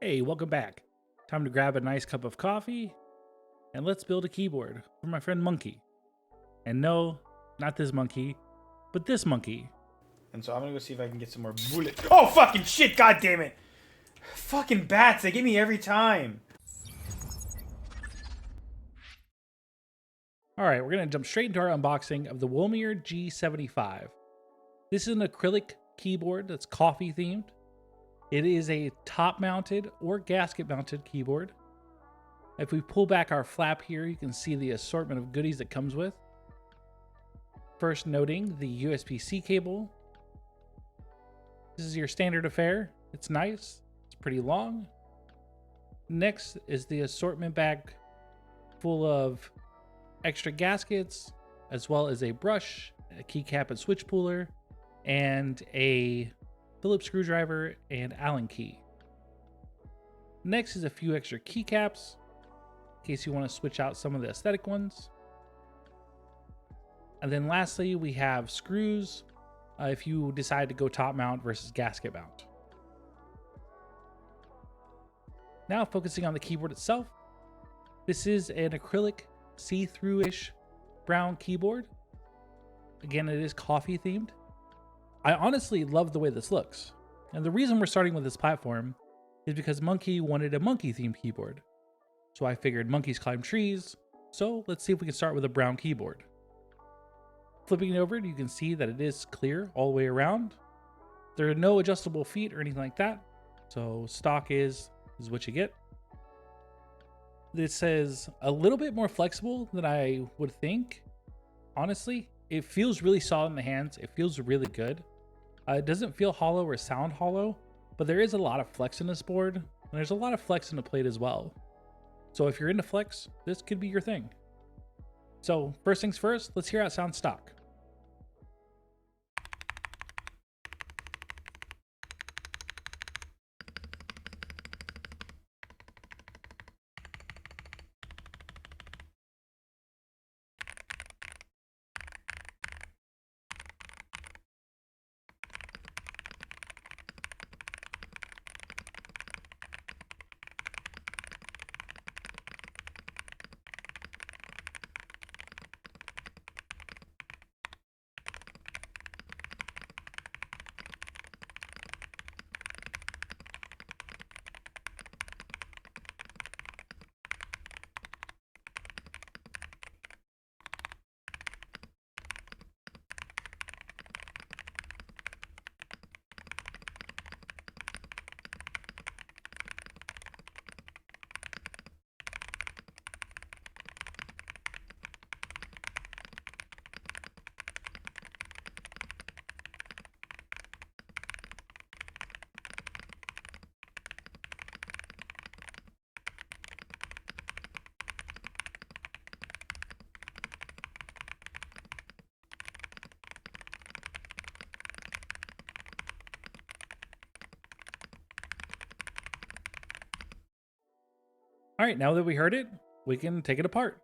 Hey, welcome back. Time to grab a nice cup of coffee and let's build a keyboard for my friend Monkey. And no, not this monkey, but this monkey. And so I'm gonna go see if I can get some more bullets. Oh, fucking shit, god damn it! Fucking bats, they get me every time. Alright, we're going to jump straight into our unboxing of the Womier G75. This is an acrylic keyboard that's coffee themed. It is a top mounted or gasket mounted keyboard. If we pull back our flap here, you can see the assortment of goodies it comes with. First noting the USB-C cable. This is your standard affair. It's nice. It's pretty long. Next is the assortment bag full of extra gaskets, as well as a brush, a keycap and switch puller, and a Phillips screwdriver and Allen key. Next is a few extra keycaps, in case you want to switch out some of the aesthetic ones. And then lastly, we have screws, if you decide to go top mount versus gasket mount. Now focusing on the keyboard itself, this is an acrylic see-through-ish brown keyboard. Again, it is coffee themed. I honestly love the way this looks. And the reason we're starting with this platform is because Monkey wanted a monkey themed keyboard. So I figured monkeys climb trees, so let's see if we can start with a brown keyboard. Flipping it over, you can see that it is clear all the way around. There are no adjustable feet or anything like that, so stock is what you get. This is a little bit more flexible than I would think. Honestly, it feels really solid in the hands. It feels really good. It doesn't feel hollow or sound hollow, but there is a lot of flex in this board, and there's a lot of flex in the plate as well. So if you're into flex, this could be your thing. So first things first, let's hear how it sounds stock. All right, now that we heard it, we can take it apart.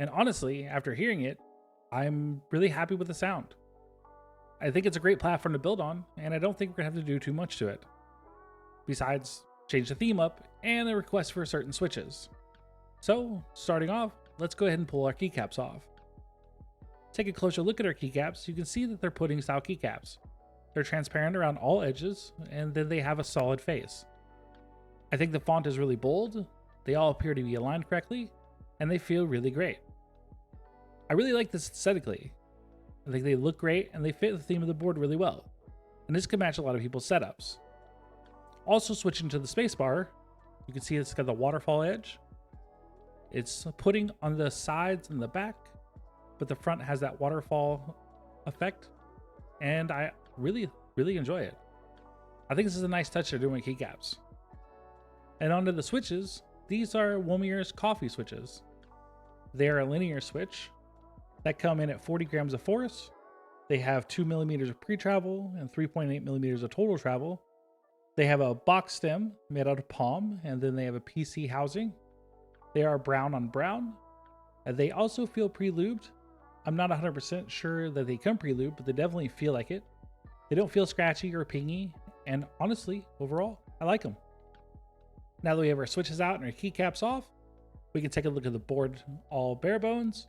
And honestly, after hearing it, I'm really happy with the sound. I think it's a great platform to build on, and I don't think we're gonna have to do too much to it. Besides, change the theme up and a request for certain switches. So, starting off, let's go ahead and pull our keycaps off. Take a closer look at our keycaps, you can see that they're pudding style keycaps. They're transparent around all edges, and then they have a solid face. I think the font is really bold. They all appear to be aligned correctly, and they feel really great. I really like this aesthetically. I think they look great, and they fit the theme of the board really well. And this could match a lot of people's setups. Also switching to the spacebar, you can see it's got the waterfall edge. It's pudding on the sides and the back, but the front has that waterfall effect. And I really enjoy it. I think this is a nice touch they're doing with keycaps. And onto the switches. These are Womier's coffee switches. They are a linear switch that come in at 40 grams of force. They have 2 millimeters of pre-travel and 3.8 millimeters of total travel. They have a box stem made out of palm, and then they have a PC housing. They are brown on brown, and they also feel pre-lubed. I'm not 100% sure that they come pre-lubed, but they definitely feel like it. They don't feel scratchy or pingy, and honestly, overall, I like them. Now that we have our switches out and our keycaps off, we can take a look at the board all bare bones.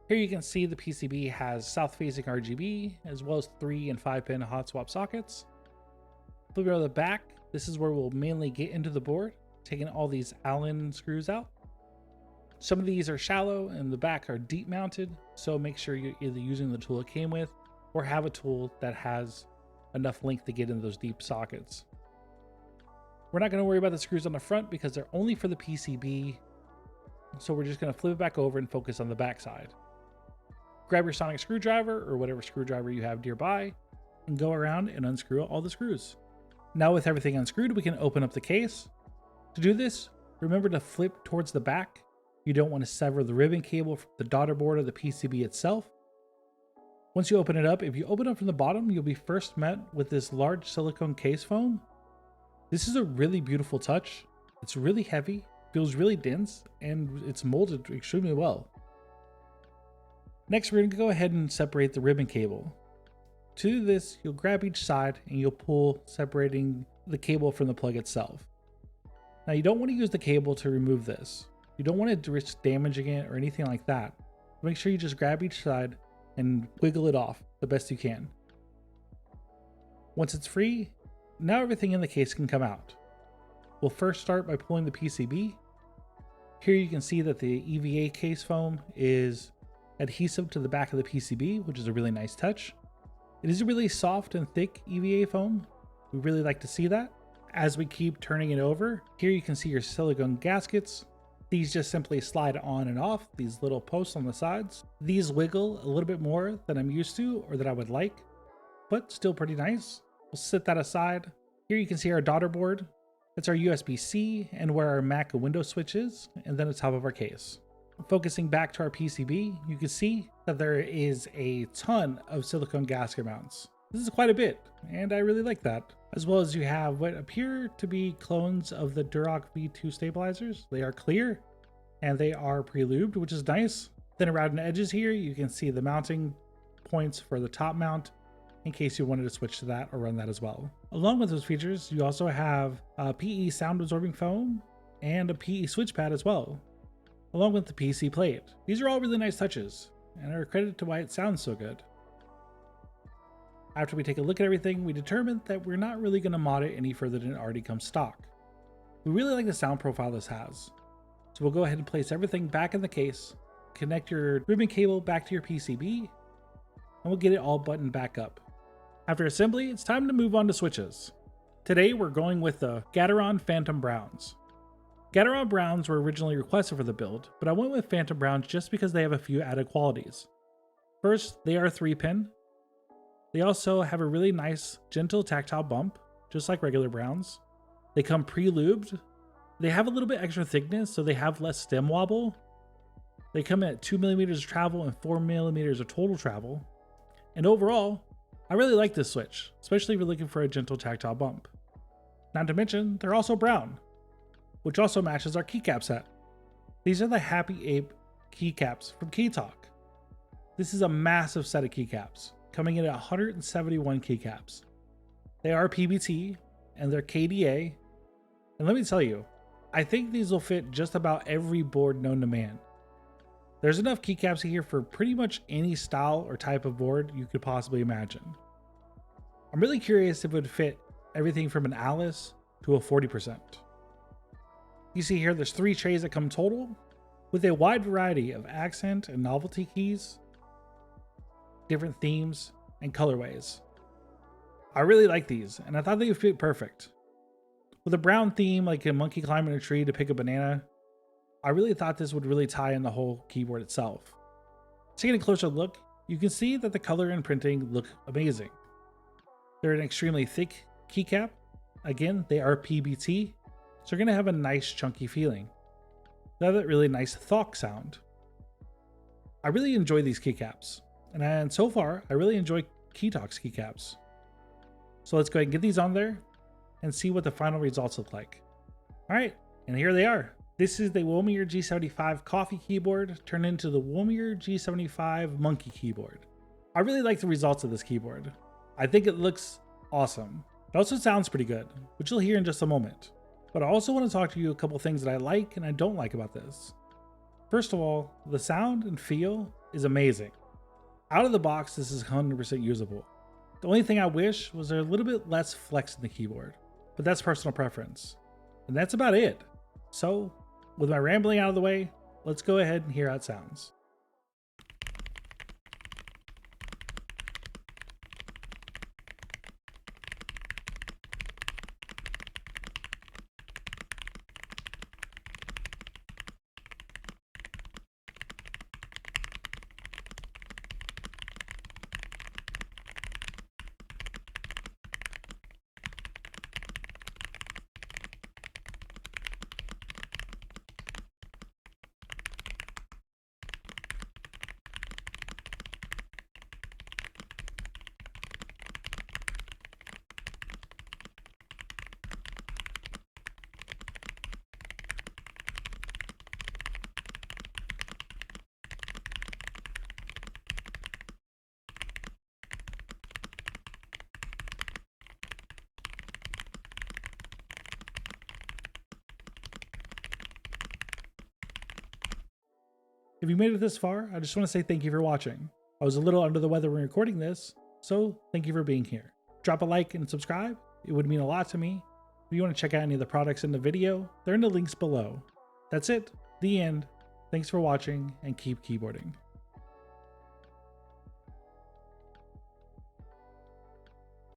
Here you can see the PCB has south-facing RGB, as well as 3 and 5-pin hot swap sockets. Flipping over the back, this is where we'll mainly get into the board, taking all these Allen screws out. Some of these are shallow and the back are deep mounted, so make sure you're either using the tool it came with or have a tool that has enough length to get in those deep sockets. We're not going to worry about the screws on the front because they're only for the PCB, so we're just going to flip it back over and focus on the back side. Grab your sonic screwdriver or whatever screwdriver you have nearby and go around and unscrew all the screws. Now with everything unscrewed, we can open up the case. To do this, remember to flip towards the back. You don't want to sever the ribbon cable from the daughter board of the PCB itself. Once you open it up, if you open it from the bottom, you'll be first met with this large silicone case foam. This is a really beautiful touch. It's really heavy, feels really dense, and it's molded extremely well. Next, we're going to go ahead and separate the ribbon cable. To do this, you'll grab each side and you'll pull, separating the cable from the plug itself. Now, you don't want to use the cable to remove this. You don't want to risk damaging it or anything like that. Make sure you just grab each side and wiggle it off the best you can. Once it's free, now everything in the case can come out. We'll first start by pulling the PCB. Here you can see that the EVA case foam is adhesive to the back of the PCB, which is a really nice touch. It is a really soft and thick EVA foam. We really like to see that. As we keep turning it over, here you can see your silicone gaskets. These just simply slide on and off these little posts on the sides. These wiggle a little bit more than I'm used to or that I would like, but still pretty nice. We'll set that aside. Here you can see our daughter board. It's our USB-C and where our Mac and Windows switch is, and then the top of our case. Focusing back to our PCB, you can see that there is a ton of silicone gasket mounts. This is quite a bit, and I really like that. As well as you have what appear to be clones of the Duroc V2 stabilizers. They are clear, and they are pre-lubed, which is nice. Then around the edges here, you can see the mounting points for the top mount, in case you wanted to switch to that or run that as well. Along with those features, you also have a PE sound absorbing foam and a PE switch pad as well, along with the PC plate. These are all really nice touches and are a credit to why it sounds so good. After we take a look at everything, we determined that we're not really going to mod it any further than it already comes stock. We really like the sound profile this has, so we'll go ahead and place everything back in the case, connect your ribbon cable back to your PCB, and we'll get it all buttoned back up. After assembly, it's time to move on to switches. Today we're going with the Gateron Phantom Browns. Gateron Browns were originally requested for the build, but I went with Phantom Browns just because they have a few added qualities. First, they are 3-pin. They also have a really nice, gentle tactile bump, just like regular Browns. They come pre-lubed. They have a little bit extra thickness, so they have less stem wobble. They come at 2mm of travel and 4mm of total travel. And overall, I really like this switch, especially if you're looking for a gentle tactile bump. Not to mention, they're also brown, which also matches our keycap set. These are the Happy Ape keycaps from Keytalk. This is a massive set of keycaps, coming in at 171 keycaps. They are PBT and they're KDA. And let me tell you, I think these will fit just about every board known to man. There's enough keycaps here for pretty much any style or type of board you could possibly imagine. I'm really curious if it would fit everything from an Alice to a 40%. You see here, there's 3 trays that come total, with a wide variety of accent and novelty keys, different themes, and colorways. I really like these, and I thought they would fit perfect. With a brown theme like a monkey climbing a tree to pick a banana, I really thought this would really tie in the whole keyboard itself. Taking a closer look, you can see that the color and printing look amazing. They're an extremely thick keycap. Again, they are PBT, so they're going to have a nice chunky feeling. They have that really nice thok sound. I really enjoy these keycaps, and so far, I really enjoy Keytalk's keycaps. So let's go ahead and get these on there and see what the final results look like. Alright, and here they are. This is the Womier G75 coffee keyboard turned into the Womier G75 monkey keyboard. I really like the results of this keyboard. I think it looks awesome. It also sounds pretty good, which you'll hear in just a moment. But I also want to talk to you a couple things that I like and I don't like about this. First of all, the sound and feel is amazing. Out of the box, this is 100% usable. The only thing I wish was there a little bit less flex in the keyboard, but that's personal preference. And that's about it. So, with my rambling out of the way, let's go ahead and hear how it sounds. If you made it this far, I just want to say thank you for watching. I was a little under the weather when recording this, so thank you for being here. Drop a like and subscribe, it would mean a lot to me. If you want to check out any of the products in the video, they're in the links below. That's it, the end. Thanks for watching and keep keyboarding.